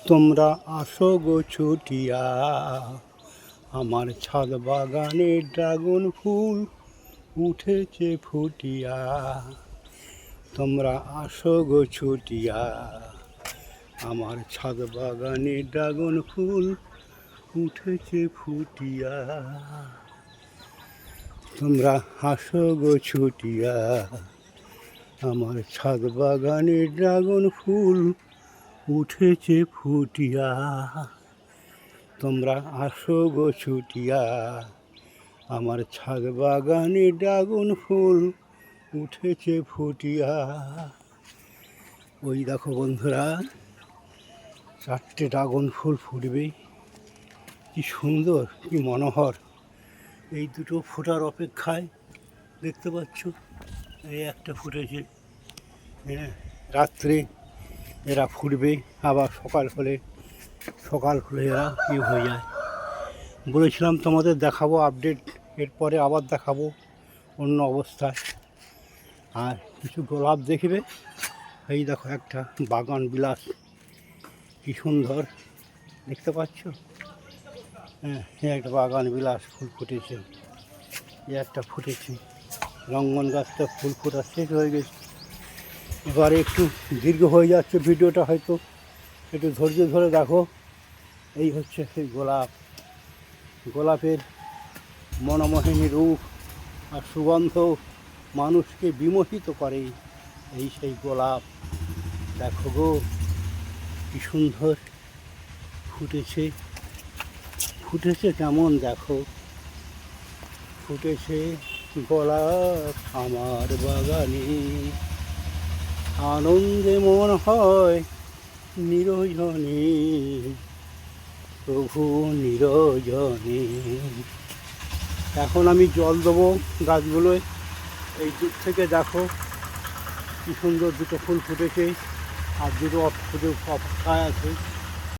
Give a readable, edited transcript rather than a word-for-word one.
তোমরা আসো গো ছুটিয়া, আমার ছাদ বাগানে ড্রাগন ফুল উঠেছে ফুটিয়া। তোমরা আসো গো ছুটিয়া, আমার ছাদ বাগানে ড্রাগন ফুল উঠেছে ফুটিয়া। তোমরা আসো গো ছুটিয়া, আমার ছাদ বাগানে ড্রাগন ফুল উঠেছে ফুটিয়া। তোমরা আসো গো ছুটিয়া, আমার ছাদ বাগানে ড্রাগন ফুল উঠেছে ফুটিয়া। ওই দেখো বন্ধুরা, 4টে ড্রাগন ফুল ফুটবে, কি সুন্দর, কি মনোহর। এই দুটো ফোটার অপেক্ষায়, দেখতে পাচ্ছ, এই একটা ফুটেছে। হ্যাঁ, রাত্রে এরা ফুটবে, আবার সকাল হলে এরা হয়ে যায়। বলেছিলাম তোমাদের দেখাবো আপডেট, এরপরে আবার দেখাবো অন্য অবস্থায়। আর কিছু গোলাপ দেখবে, এই দেখো একটা বাগান বিলাস, কি সুন্দর, দেখতে পাচ্ছ। হ্যাঁ, একটা বাগান বিলাস ফুল ফুটেছে, একটা ফুটেছে। রঙ্গন গাছটা ফুল ফোটা শেষ হয়ে গেছে। এবারে একটু দীর্ঘ হয়ে যাচ্ছে ভিডিওটা, হয়তো একটু ধৈর্য ধরে দেখো। এই হচ্ছে সেই গোলাপ, গোলাপের মনোমোহিনী রূপ আর সুগন্ধ মানুষকে বিমোহিত করে। এই সেই গোলাপ, দেখো গো কি সুন্দর ফুটেছে। কেমন দেখো, ফুটেছে গোলাপ আমার বাগানে। আনন্দে মন হয় নিরজনে, প্রভু নিরজনে। এখন আমি জল দেবো গাছগুলোয়। এই দূর থেকে দেখো কি সুন্দর দুটো ফুল ফুটেছে, আর দুটো অপেক্ষায় আছে।